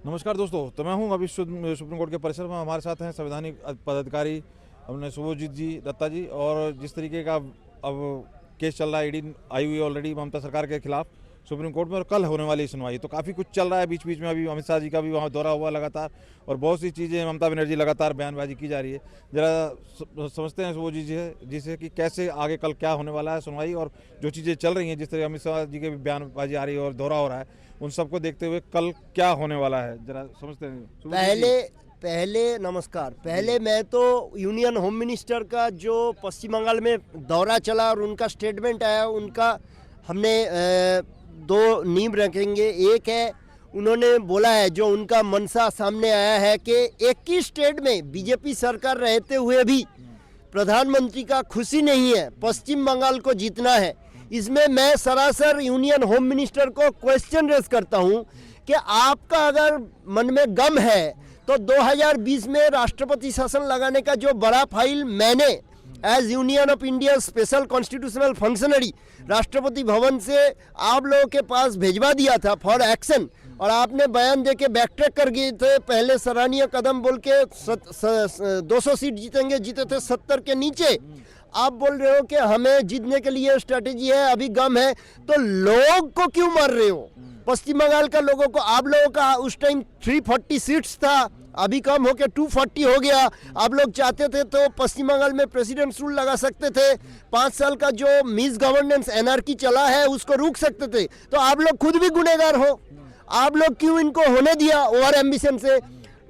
नमस्कार दोस्तों, तो मैं हूं अभी सुप्रीम कोर्ट के परिसर में। हमारे साथ हैं संवैधानिक पदाधिकारी अपने शुभजीत जी दत्ता जी। और जिस तरीके का अब केस चल रहा है, ईडी आई हुई ऑलरेडी ममता सरकार के खिलाफ सुप्रीम कोर्ट में, और कल होने वाली सुनवाई, तो काफ़ी कुछ चल रहा है बीच बीच में। अभी अमित शाह जी का भी वहाँ दौरा हुआ लगातार, और बहुत सी चीज़ें ममता बनर्जी लगातार बयानबाजी की जा रही है। ज़रा समझते हैं शुभजीत जी जिसे कि कैसे आगे कल क्या होने वाला है सुनवाई, और जो चीज़ें चल रही हैं, जिस तरह अमित शाह जी के भी बयानबाजी आ रही है और दौरा हो रहा है, उन सबको देखते हुए कल क्या होने वाला है, जरा समझते हैं। पहले नमस्कार। पहले मैं तो यूनियन होम मिनिस्टर का जो पश्चिम बंगाल में दौरा चला और उनका स्टेटमेंट आया, उनका हमने दो नींव रखेंगे। एक है, उन्होंने बोला है, जो उनका मनसा सामने आया है कि 21 स्टेट में बीजेपी सरकार रहते हुए भी प्रधानमंत्री का खुशी नहीं है, पश्चिम बंगाल को जीतना है। इसमें मैं सरासर यूनियन होम मिनिस्टर को क्वेश्चन रेज करता हूं कि आपका अगर मन में गम है तो 2020 में राष्ट्रपति शासन लगाने का जो बड़ा फाइल मैंने as union of India special constitutional functionary Rashtrapati Bhavan से आप लोगों के पास भेजवा दिया था फॉर एक्शन, और आपने बयान दे के बैकट्रैक कर गए थे। पहले सराहनीय कदम बोल के 200 सीट जीतेंगे, जीते थे 70 के नीचे। आप बोल रहे हो कि हमें जीतने के लिए स्ट्रेटेजी है, अभी गम है, तो लोग को क्यों मार रहे हो? पश्चिम बंगाल का लोगों को, आप लोगों का उस टाइम 340 सीट्स था, अभी कम होकर 240 हो गया। आप लोग चाहते थे तो पश्चिम बंगाल में प्रेसिडेंट रूल लगा सकते थे। 5 साल का जो मिस गवर्नेंस एनआरकी चला है उसको रोक सकते थे। तो आप लोग खुद भी गुनहगार हो। आप लोग क्यों इनको होने दिया ओवर एम्बिशन से?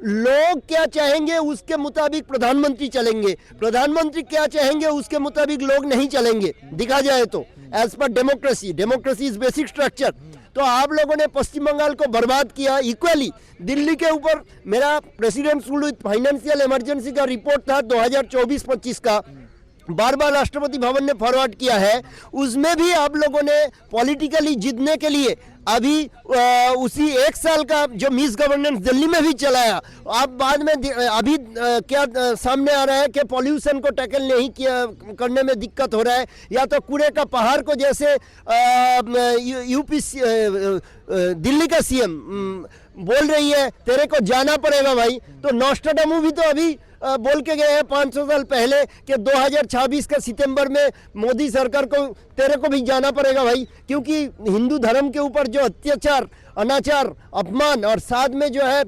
लोग क्या चाहेंगे उसके मुताबिक प्रधानमंत्री चलेंगे, प्रधानमंत्री क्या चाहेंगे उसके मुताबिक लोग नहीं चलेंगे। दिखा जाए तो as per democracy, democracy is basic structure. तो आप लोगों ने पश्चिम बंगाल को बर्बाद किया। इक्वली दिल्ली के ऊपर मेरा president rule with financial emergency का रिपोर्ट था 2024-25 का, बार बार राष्ट्रपति भवन ने फॉरवर्ड किया है। उसमें भी आप लोगों ने पॉलिटिकली जीतने के लिए अभी उसी 1 साल का जो मिस गवर्नेंस दिल्ली में भी चलाया। आप बाद में अभी क्या सामने आ रहा है कि पॉल्यूशन को टैकल नहीं किया करने में दिक्कत हो रहा है, या तो कूड़े का पहाड़ को, जैसे यूपी दिल्ली का सीएम बोल रही है तेरे को जाना पड़ेगा भाई। तो नोस्ट्राडामू भी तो अभी बोल के गए हैं 500 साल पहले कि 2026 के सितंबर में मोदी सरकार को तेरे को भी जाना पड़ेगा भाई, क्योंकि हिंदू धर्म के ऊपर जो अत्याचार, अनाचार, अपमान, और साथ में जो है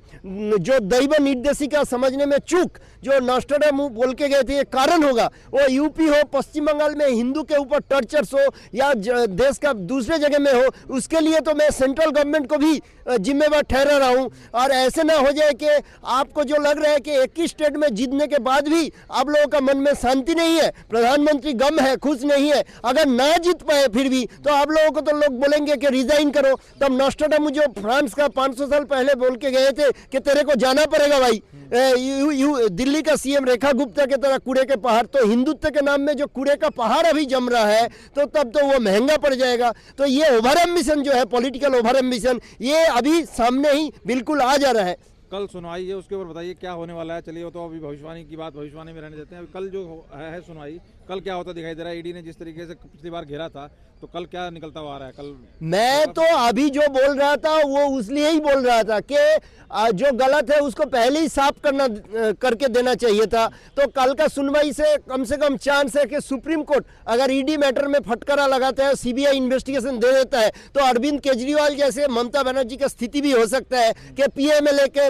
जो दैव निर्देशिका समझने में चूक जो नोस्ट्राडामू बोल के गए थे, ये कारण होगा। वो यूपी हो, पश्चिम बंगाल में हिंदू के ऊपर टॉर्चर्स हो, या देश का दूसरे जगह में हो, उसके लिए तो मैं सेंट्रल गवर्नमेंट को भी जिम्मेवार ठहरा रहा हूँ। और ऐसे ना हो जाए कि आपको जो लग रहा है कि 21 स्टेट में जीतने के बाद भी आप लोगों का मन में शांति नहीं है, प्रधानमंत्री गम है, खुश नहीं है। अगर ना जीत पाए फिर भी तो आप लोगों को तो लोग बोलेंगे कि रिजाइन करो। तब नोस्ट्राडामू जो फ्रांस का 500 साल पहले बोल के गए थे कि तेरे को जाना पड़ेगा भाई, दिल्ली का सीएम रेखा गुप्ता के तरह कूड़े के पहाड़, तो हिंदुत्व के नाम में जो कूड़े का पहाड़ अभी जम रहा है, तो तब तो वो महंगा पड़ जाएगा। तो ये ओवर एम्बिशन जो है, पॉलिटिकल ओवर एम्बिशन, ये अभी सामने ही बिल्कुल आ जा रहा है। कल सुनवाई है, उसके ऊपर बताइए क्या होने वाला है। चलिए, वो तो अभी भविष्यवाणी की बात भविष्यवाणी में रहने देते हैं। कल जो है सुनवाई, कल क्या होता दिखाई दे रहा है? ईडी ने जिस तरीके से पिछली बार घेरा था, तो कल क्या निकलता हुआ आ रहा है? कल मैं तो अभी जो बोल रहा था वो इसलिए ही बोल रहा था कि जो गलत है उसको पहले ही साफ करके देना चाहिए था। तो कल का सुनवाई से कम चांस है कि सुप्रीम कोर्ट अगर ईडी मैटर में फटकारा लगाता है, सीबीआई इन्वेस्टिगेशन दे देता है, तो अरविंद केजरीवाल जैसे ममता बनर्जी का स्थिति भी हो सकता है कि पीएमएलए के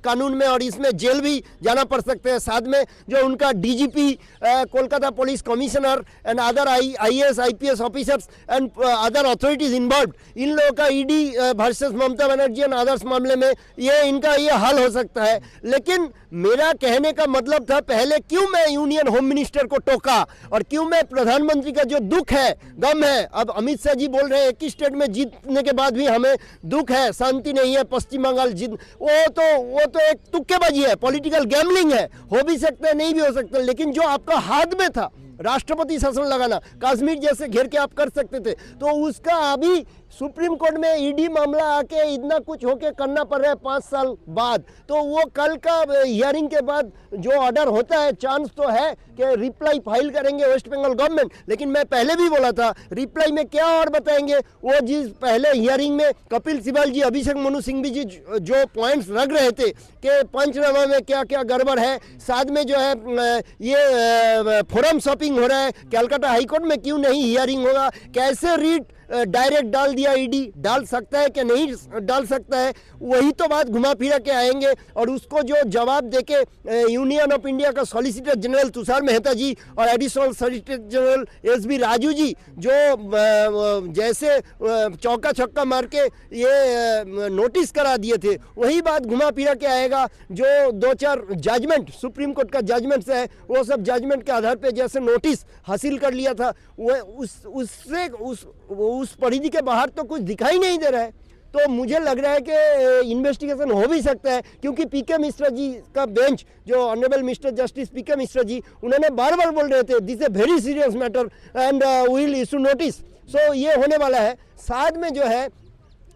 कानून में और इसमें जेल भी जाना पड़ सकते हैं। साथ में जो उनका DGP, Kolkata police commissioner and other IAS IPS officers and other authorities involve, इन लोगों का ED versus Mamata Banerjee and others मामले में इनका ये हल हो सकता है। लेकिन मेरा कहने का मतलब था, पहले क्यों मैं यूनियन होम मिनिस्टर को टोका और क्यों मैं प्रधानमंत्री का जो दुख है, गम है। अब अमित शाह जी बोल रहे हैं 21 स्टेट में जीतने के बाद भी हमें दुख है, शांति नहीं है, पश्चिम बंगाल जीत, वो तो एक तुक्केबाजी है, पॉलिटिकल गैमलिंग है। हो भी सकता है, नहीं भी हो सकता, लेकिन जो आपका हाथ में था राष्ट्रपति शासन लगाना, कश्मीर जैसे घेर के आप कर सकते थे, तो उसका अभी सुप्रीम कोर्ट में ईडी मामला आके इतना कुछ होके करना पड़ रहा है 5 साल बाद, तो वो कल का हियरिंग के बाद जो ऑर्डर होता है चांस तो है कि रिप्लाई फाइल करेंगे वेस्ट बंगाल गवर्नमेंट। लेकिन मैं पहले भी बोला था रिप्लाई में क्या और बताएंगे, वो जिस पहले हियरिंग में कपिल सिब्बल जी, अभिषेक मनु सिंघवी जी जो पॉइंट्स रख रहे थे कि पंचनामा में क्या क्या गड़बड़ है, साथ में जो है ये फोरम शॉपिंग हो रहा है, कलकत्ता हाईकोर्ट में क्यों नहीं हियरिंग होगा, कैसे रीट डायरेक्ट डाल दिया ईडी, डाल सकता है कि नहीं डाल सकता है, वही तो बात घुमा फिरा के आएंगे। और उसको जो जवाब देके यूनियन ऑफ इंडिया का सॉलिसिटर जनरल तुषार मेहता जी और additional solicitor general SB Raju ji जो जैसे चौका छक्का मार के ये नोटिस करा दिए थे, वही बात घुमा फिरा के आएगा। जो 2-4 जजमेंट सुप्रीम कोर्ट का जजमेंट है, वो सब जजमेंट के आधार पे जैसे नोटिस हासिल कर लिया था, वो उससे उस परिधि के बाहर तो कुछ दिखाई नहीं दे रहा है। तो मुझे लग रहा है कि इन्वेस्टिगेशन हो भी सकता है, क्योंकि पीके मिश्रा जी का बेंच, जो honourable mister justice PK Mishra ji, उन्होंने बार बार बोल रहे थे this a very serious matter and will issue notice. So ये होने वाला है। साथ में जो है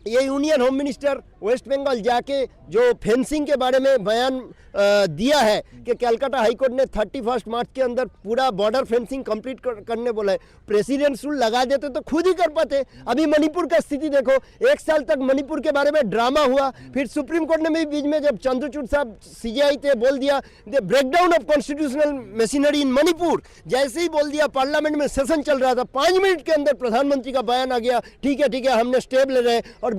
ये union home minister West Bengal जाके जो फेंसिंग के बारे में बयान दिया है कि कलकत्ता हाईकोर्ट ने 31 मार्च के अंदर पूरा बॉर्डर फेंसिंग कंप्लीट करने बोला है। प्रेसिडेंट रूल लगा देते तो खुद ही कर पाते। अभी मणिपुर का स्थिति देखो, 1 साल तक मणिपुर के बारे में ड्रामा हुआ, फिर सुप्रीम कोर्ट ने भी बीच में जब चंद्रचूड़ साहब सीजेआई थे बोल दिया the breakdown of constitutional machinery in Manipur, जैसे ही बोल दिया पार्लियामेंट में सेशन चल रहा था, 5 मिनट के अंदर प्रधानमंत्री का बयान आ गया, ठीक है हमने स्टेप ले रहे हैं। और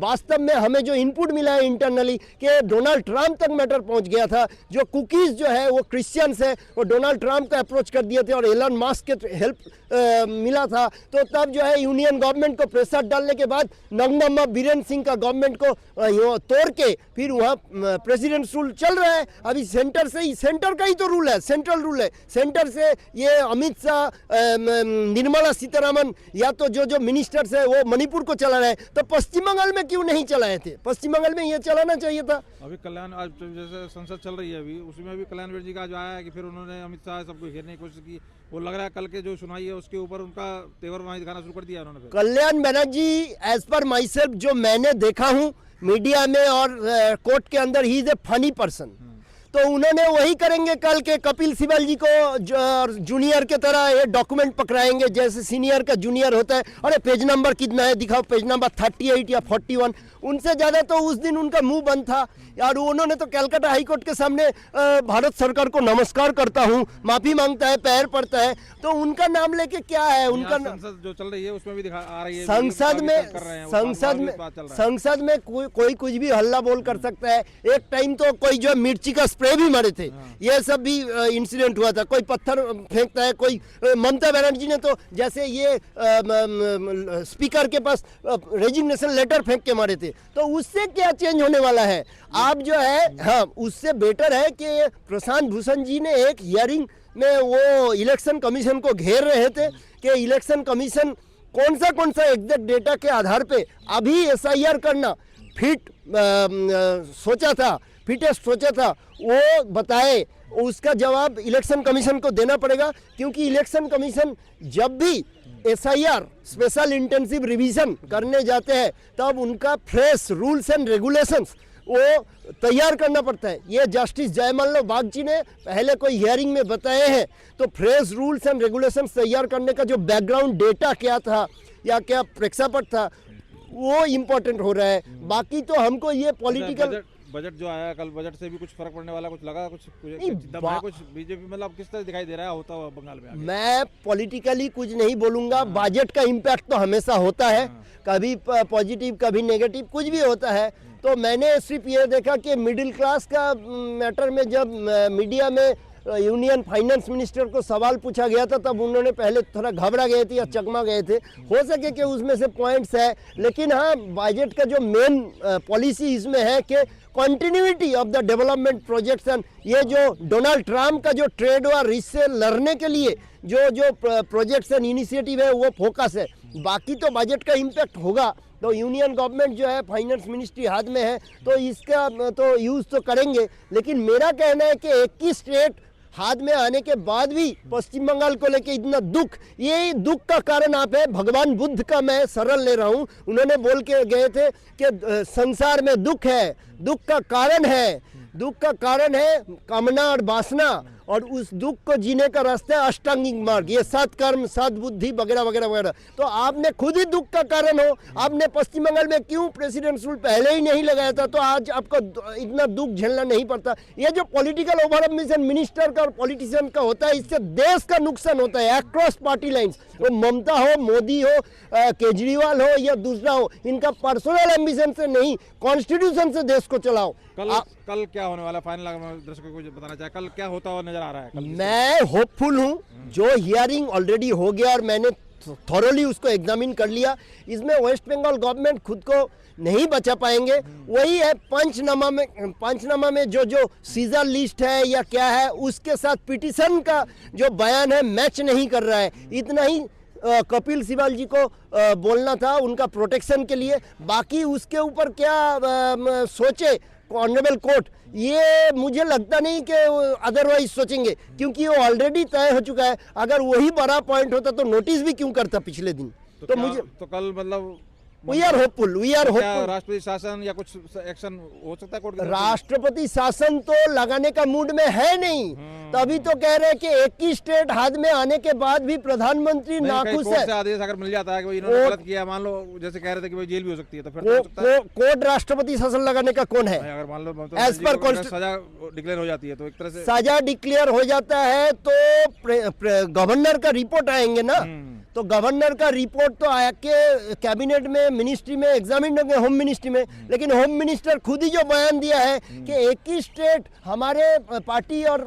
वास्तव में हमें जो इनपुट मिला है इंटरनली कि डोनाल्ड ट्रंप तक मैटर पहुंच गया था। जो कुकीज जो है वो क्रिश्चियंस है, वो डोनाल्ड ट्रंप को अप्रोच कर दिए थे और एलन मस्क के हेल्प मिला था। तो तब जो है यूनियन गवर्नमेंट को प्रेशर डालने के बाद नंगनम्मा बीरेन्द्र सिंह का गवर्नमेंट को तोड़ के फिर वहाँ प्रेसिडेंट रूल चल रहा है। अभी सेंटर से ही, सेंटर का ही तो रूल है, सेंट्रल रूल है। सेंटर से ये अमित शाह, निर्मला सीतारामन या तो जो मिनिस्टर्स है वो मणिपुर को चला रहे हैं, तो पश्चिम बंगाल में क्यों नहीं चलाए थे? पश्चिम बंगाल में ये चलाना चाहिए था। अभी कल्याण आज जैसे संसद चल रही है अभी, उसमें भी कल्याण जी का जो आया है कि फिर उन्होंने अमित शाह सबको घेरने की कोशिश की। वो लग रहा है कल के जो सुनाई है उसके ऊपर उनका तेवर वहां दिखाना शुरू कर दिया उन्होंने। Kalyan Banerjee as per my self जो मैंने देखा हूँ मीडिया में और कोर्ट के अंदर, he is a funny person. तो उन्होंने वही करेंगे कल के कपिल सिब्बल जी को जूनियर के तरह ये डॉक्यूमेंट पकड़ाएंगे जैसे सीनियर का जूनियर होता है। अरे पेज नंबर कितना है दिखाओ, पेज नंबर 38 या 41। उनसे ज़्यादा तो उस दिन उनका मुंह बंद था यार। उन्होंने तो कलकत्ता हाईकोर्ट के सामने भारत सरकार को नमस्कार करता हूँ, माफ़ी मांगता है, पैर पड़ता है। तो उनका नाम लेके क्या है उनका संसद जो चल रही है उसमें भी दिखा आ रही है, संसद में कोई कुछ भी हल्ला बोल कर सकता है। एक टाइम तो कोई जो मिर्ची का स्प्रे भी मारे थे, ये सब भी इंसिडेंट हुआ था। कोई पत्थर फेंकता है, कोई ममता बनर्जी ने तो जैसे ये स्पीकर के पास रेजिग्नेशन लेटर फेंक के मारे थे। तो उससे क्या चेंज होने वाला है? आप जो है, हाँ, उससे बेटर है कि प्रशांत भूषण जी ने एक हियरिंग में वो इलेक्शन कमीशन को घेर रहे थे कि इलेक्शन कमीशन कौन सा एग्जैक्ट डेटा के आधार पे अभी एसआईआर करना फिटेस्ट सोचा था वो बताए। उसका जवाब इलेक्शन कमीशन को देना पड़ेगा, क्योंकि इलेक्शन कमीशन जब भी एसआईआर स्पेशल इंटेंसिव रिवीजन करने जाते हैं तब उनका फ्रेश रूल्स एंड रेगुलेशंस वो तैयार करना पड़ता है। ये जस्टिस जयमल्ल बागची ने पहले कोई हियरिंग में बताए हैं। तो फ्रेश रूल्स एंड रेगुलेशंस तैयार करने का जो बैकग्राउंड डेटा क्या था या क्या प्रेक्षापट था वो इम्पोर्टेंट हो रहा है। बाकी तो हमको ये पॉलिटिकल बजट जो आया कल, बजट से भी कुछ फर्क पड़ने वाला कुछ लगा? कुछ बीजेपी मतलब किस तरह दिखाई दे रहा है होता हुआ बंगाल में? मैं पॉलिटिकली कुछ नहीं बोलूंगा। बजट का इम्पैक्ट तो हमेशा होता है, कभी पॉजिटिव कभी नेगेटिव, कुछ भी होता है। तो मैंने सिर्फ ये देखा कि मिडिल क्लास का मैटर में जब मीडिया में यूनियन फाइनेंस मिनिस्टर को सवाल पूछा गया था तब उन्होंने पहले थोड़ा घबरा गए थे या चकमा गए थे। हो सके कि उसमें से पॉइंट्स है, लेकिन हाँ, बजट का जो मेन पॉलिसी इसमें है कि continuity of the development projects and ये जो डोनाल्ड ट्रंप का जो ट्रेड वॉर इससे लड़ने के लिए जो प्रोजेक्ट्स एंड इनिशिएटिव है वो फोकस है। बाकी तो बजट का इम्पैक्ट होगा। तो यूनियन गवर्नमेंट जो है, फाइनेंस मिनिस्ट्री हाथ में है, तो इसका तो यूज़ तो करेंगे। लेकिन मेरा कहना है कि 21 स्टेट हाथ में आने के बाद भी पश्चिम बंगाल को लेके इतना दुख, ये दुख का कारण आप है भगवान बुद्ध का मैं सरल ले रहा हूँ। उन्होंने बोल के गए थे कि संसार में दुख है, दुख का कारण है, दुख का कारण है कामना और वासना, और उस दुख को जीने का रास्ता है अष्टांगिक मार्ग, ये सत्कर्म, सद्बुद्धि वगैरह वगैरह वगैरह। तो आपने खुद ही दुख का कारण हो, आपने पश्चिम बंगाल में क्यों प्रेसिडेंट रूल पहले ही नहीं लगाया था, तो आज आपको इतना दुख झेलना नहीं पड़ता। ये जो पॉलिटिकल ओवर मिशन मिनिस्टर का और पॉलिटिशियन का होता है, इससे देश का नुकसान होता है अक्रॉस पार्टी लाइन्स। वो ममता हो, मोदी हो, केजरीवाल हो या दूसरा हो, इनका पर्सनल एम्बिशन से नहीं, कॉन्स्टिट्यूशन से देश को चलाओ। कल क्या होने वाला फाइनल, दर्शकों को बताना चाहे कल क्या होता हुआ नजर आ रहा है? मैं होपफुल हूं, जो हियरिंग ऑलरेडी हो गया और मैंने थॉरोली उसको एग्जामिन कर लिया, इसमें वेस्ट बंगाल गवर्नमेंट खुद को नहीं बचा पाएंगे। वही है पंचनामा में जो सीजर लिस्ट है या क्या है, उसके साथ पिटीशन का जो बयान है मैच नहीं कर रहा है। इतना ही कपिल सिब्बल जी को बोलना था उनका प्रोटेक्शन के लिए, बाकी उसके ऊपर क्या सोचे ऑनरेबल कोर्ट, ये मुझे लगता नहीं कि अदरवाइज सोचेंगे, क्योंकि वो ऑलरेडी तय हो चुका है। अगर वही बड़ा पॉइंट होता तो नोटिस भी क्यों करता पिछले दिन। तो मुझे तो कल मतलब वी आर होपफुल। राष्ट्रपति शासन या कुछ एक्शन हो सकता है कोर्ट की तरफ से? राष्ट्रपति शासन तो लगाने का मूड में है नहीं, तभी तो कह रहे हैं कि 21 स्टेट हाथ में आने के बाद भी प्रधानमंत्री नाखुश है। आदेश अगर मिल जाता है कि इन्होंने गलत किया, मान लो जैसे कह रहे थे कि भाई जेल भी हो सकती है, तो फिर कोर्ट राष्ट्रपति शासन लगाने का कौन है? अगर मान लो एज पर सजा डिक्लेयर हो जाती है तो एक तरह से सजा डिक्लेयर हो जाता है तो गवर्नर का रिपोर्ट आएंगे ना, तो गवर्नर का रिपोर्ट तो आके कैबिनेट में मिनिस्ट्री में एग्जामिन होंगे, होम मिनिस्ट्री में। लेकिन होम मिनिस्टर खुद ही जो बयान दिया है कि 21 स्टेट हमारे पार्टी और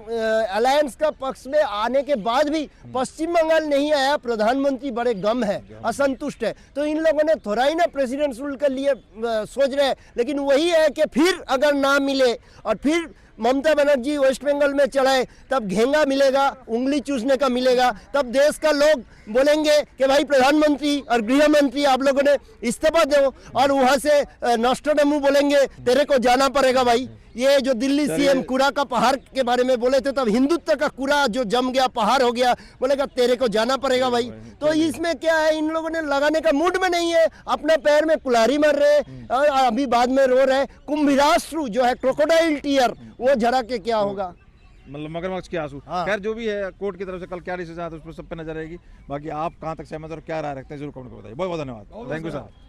अलायंस का पक्ष में आने के बाद भी पश्चिम बंगाल नहीं आया, प्रधानमंत्री बड़े गम है, असंतुष्ट है। तो इन लोगों ने थोड़ा ही ना प्रेसिडेंट रूल के लिए सोच रहे हैं। लेकिन वही है कि फिर अगर ना मिले और फिर ममता बनर्जी वेस्ट बंगाल में चढ़ाए, तब घेंगा मिलेगा, उंगली चूसने का मिलेगा, तब देश का लोग बोलेंगे कि भाई प्रधानमंत्री और गृह मंत्री आप लोगों ने इस्तीफा दो, और वहां से नोस्ट्राडामस बोलेंगे तेरे को जाना पड़ेगा भाई। ये जो दिल्ली सीएम कूड़ा का पहाड़ के बारे में बोले थे, तब हिंदुत्व का कूड़ा जो जम गया, पहाड़ हो गया, बोलेगा तेरे को जाना पड़ेगा भाई। तो इसमें क्या है, इन लोगों ने लगाने का मूड में नहीं है, अपने पैर में कुल्हाड़ी मार रहे और अभी बाद में रो रहे। कुंभिराश्रु जो है क्रोकोडाइल टीयर, वो झरा के क्या होगा, मतलब मगरमच्छ के आंसू। खैर जो भी है कोर्ट की तरफ से कल क्या डिसीजन आता है उस पर सब पे नजर रहेगी। बाकी आप कहां तक सहमत और क्या राय रखते हैं जरूर कमेंट में बताइए। बहुत बहुत धन्यवाद, थैंक यू सर।